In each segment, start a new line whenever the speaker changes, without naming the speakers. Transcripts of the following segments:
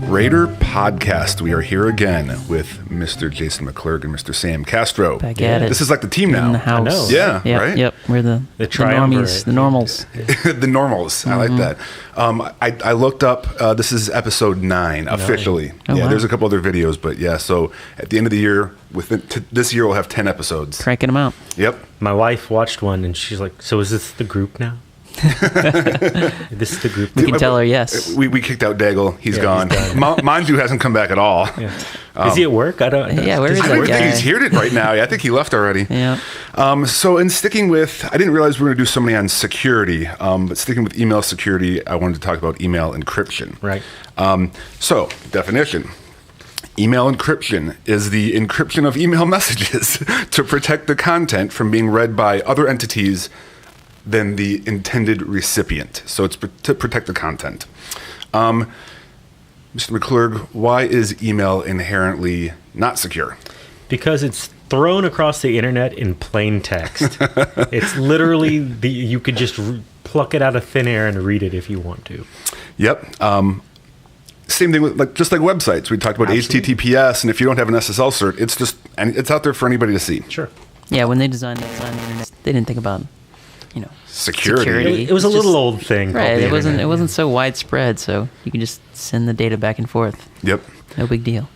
Rader podcast. We are here again with Mr. Jason McClurg and Mr. Sam Castro.
Back at it.
This is like the team now.
In the house.
I know.
Yeah,
Yep,
right?
Yep, we're the normies, the normals.
The normals. I like that. I looked up, this is episode 9, officially.
Oh,
yeah,
wow.
there's a couple other videos, but yeah, so at the end of the year, this year we'll have 10 episodes.
Cranking them out.
Yep.
My wife watched one and she's like, "So is this the group now?" This is the group.
We can tell her yes.
We kicked out Daigle. He's gone.
He's gone.
Manju hasn't come back at all.
Yeah. Is he at work? I don't.
Yeah, where is
I
that
don't think
guy?
he's here right now. I think he left already.
Yeah.
So in sticking with, I didn't realize we were going to do so many on security, but sticking with email security, I wanted to talk about email encryption.
Right.
So definition. Email encryption is the encryption of email messages to protect the content from being read by other entities than the intended recipient. So it's to protect the content. Mr. McClurg, why is email inherently not secure?
Because it's thrown across the internet in plain text. It's literally you could just pluck it out of thin air and read it if you want to.
Yep. Same thing with just like websites. We talked about
Absolutely.
HTTPS, and if you don't have an SSL cert, it's out there for anybody to see.
Sure.
Yeah, when they designed the internet, they didn't think about,
Security.
It was a
It's
little
just-
old thing. called
Right,
the
it wasn't
internet.
it wasn't so widespread, so you can just send the data back and forth.
Yep.
No big deal.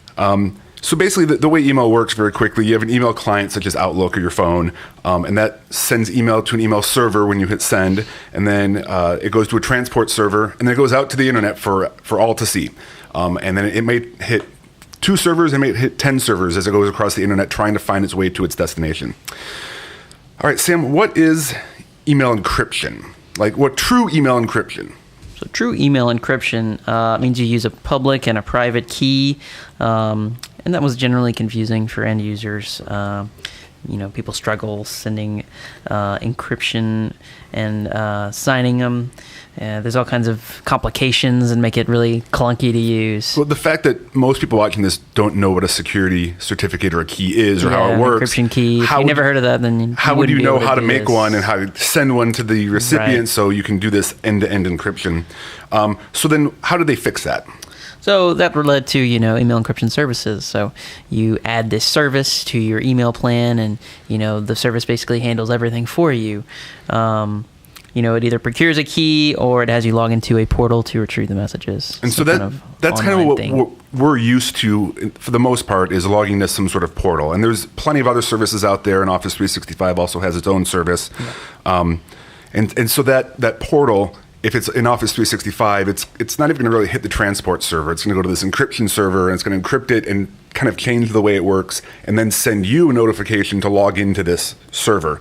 So basically, the way email works very quickly, you have an email client such as Outlook or your phone, and that sends email to an email server when you hit send, and then it goes to a transport server, and then it goes out to the internet for all to see. And then it may hit 2 servers, it may hit 10 servers as it goes across the internet trying to find its way to its destination. All right, Sam, what is email encryption? Like, what true email encryption?
So true email encryption means you use a public and a private key, and that was generally confusing for end users. People struggle sending encryption and signing them. There's all kinds of complications and make it really clunky to use.
Well, the fact that most people watching this don't know what a security certificate or a key is or how it
an
works.
encryption key. If you never heard of that, then
how would you know how to make
one?
one and how to send one to the recipient
Right.
so you can do this end-to-end encryption? So then how do they fix that?
So that led to, email encryption services. So you add this service to your email plan, and, the service basically handles everything for you. It either procures a key or it has you log into a portal to retrieve the messages.
And so that's kind of
online
what
thing.
we're used to, for the most part, is logging into some sort of portal. And there's plenty of other services out there, and Office 365 also has its own service. Yeah. And so that portal, if it's in Office 365, it's not even going to really hit the transport server. It's going to go to this encryption server, and it's going to encrypt it and kind of change the way it works, and then send you a notification to log into this server.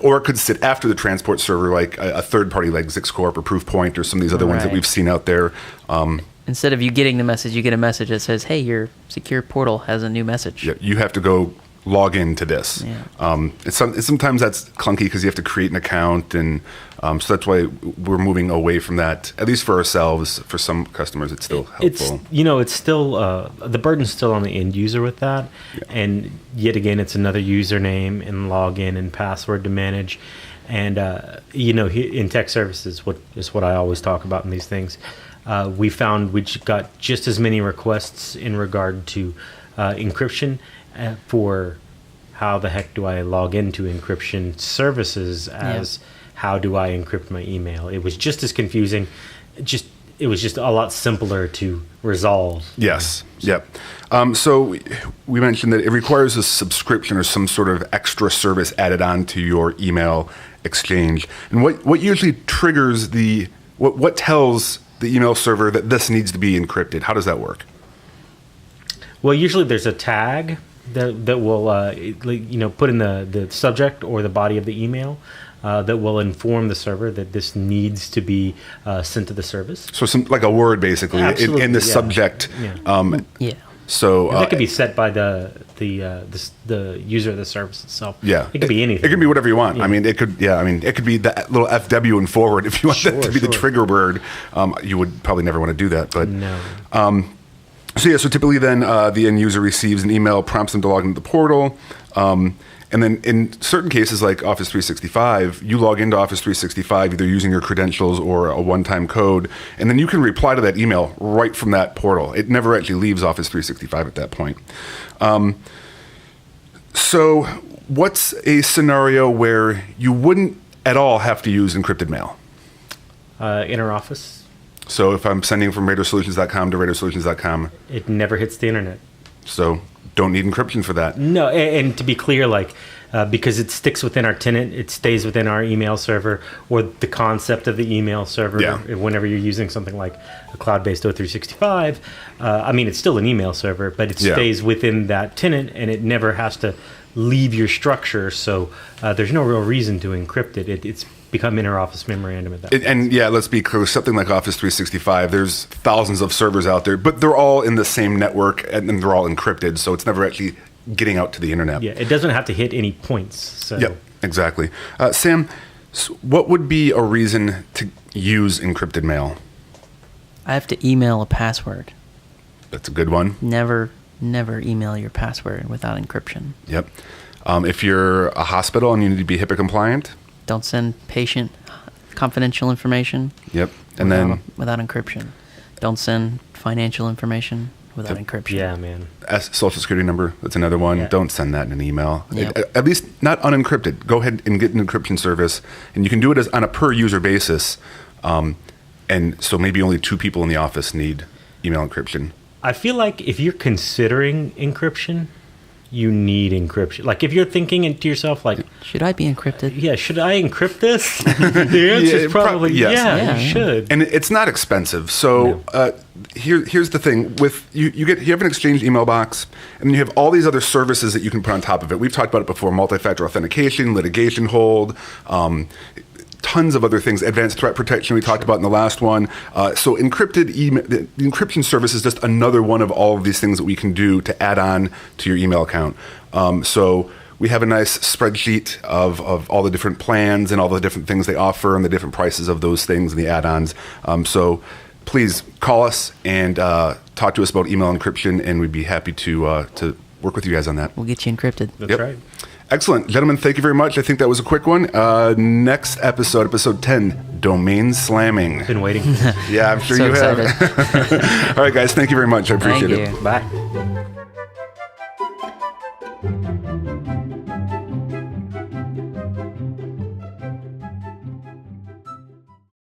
Or it could sit after the transport server, like a third party like Zixcorp or Proofpoint or some of these other ones that
Right.
we've seen out there.
Instead of you getting the message, you get a message that says, hey, your secure portal has a new message.
Yeah, you have to go log into this.
Yeah.
Sometimes that's clunky because you have to create an account, and so that's why we're moving away from that. At least for ourselves, for some customers, it's still helpful.
It's still the burden's still on the end user with that, and yet again, it's another username and login and password to manage. And in tech services, what I always talk about in these things, we found we got just as many requests in regard to encryption for how the heck do I log into encryption services as how do I encrypt my email. It was just as confusing. It was just a lot simpler to resolve.
Yes. Yep. So we mentioned that it requires a subscription or some sort of extra service added on to your email exchange. And what usually triggers what tells the email server that this needs to be encrypted? How does that work?
Well, usually there's a tag that will put in the subject or the body of the email that will inform the server that this needs to be sent to the service.
So some like a word basically in the subject.
Yeah.
Yeah.
So
that could be set by the user of the service itself.
Yeah,
it could be anything.
It could be whatever you want.
Yeah.
It could be that little FW and forward. If you want that to be the trigger word, you would probably never want to do that. But
no.
So typically then the end user receives an email, prompts them to log into the portal, and And then in certain cases like Office 365, you log into Office 365 either using your credentials or a one-time code, and then you can reply to that email right from that portal. It never actually leaves Office 365 at that point. So what's a scenario where you wouldn't at all have to use encrypted mail?
Interoffice.
So if I'm sending from RadarSolutions.com to RadarSolutions.com,
It never hits the internet.
so don't need encryption for that.
No, and to be clear, because it sticks within our tenant, it stays within our email server, or the concept of the email server.
Yeah.
Whenever you're using something like a cloud-based O365, it's still an email server, but it stays within that tenant, and it never has to leave your structure. So there's no real reason to encrypt it. It's become interoffice memorandum at that point.
And yeah, let's be clear, something like Office 365, there's thousands of servers out there, but they're all in the same network and they're all encrypted, so it's never actually getting out to the internet.
Yeah, it doesn't have to hit any points. So.
Yep, exactly. Sam, what would be a reason to use encrypted mail?
I have to email a password.
That's a good one.
Never email your password without encryption.
Yep. If you're a hospital and you need to be HIPAA compliant.
Don't send patient confidential information.
Yep. And then
without encryption. Don't send financial information without encryption.
Yeah, man.
Social security number, that's another one.
Yeah.
Don't send that in an email.
Yep.
At least not unencrypted. Go ahead and get an encryption service, and you can do it on a per user basis. And so maybe only 2 people in the office need email encryption.
I feel like if you're considering encryption, you need encryption. Like if you're thinking to yourself, like,
should I be encrypted?
yeah, should I encrypt this? The answer is probably
yes.
yeah, you should.
And it's not expensive. So here's the thing: with you have an Exchange email box, and you have all these other services that you can put on top of it. We've talked about it before: multi-factor authentication, litigation hold. Tons of other things, advanced threat protection we talked about in the last one. So encrypted email, the encryption service is just another one of all of these things that we can do to add on to your email account. So we have a nice spreadsheet of all the different plans and all the different things they offer and the different prices of those things and the add-ons. So please call us and talk to us about email encryption, and we'd be happy to work with you guys on that.
We'll get you encrypted.
That's right.
Excellent. Gentlemen, thank you very much. I think that was a quick one. Next episode 10, domain slamming.
Been waiting.
Yeah, I'm sure
So
you
excited.
have. All right, guys, thank you very much. I appreciate
Thank
it.
you.
Bye.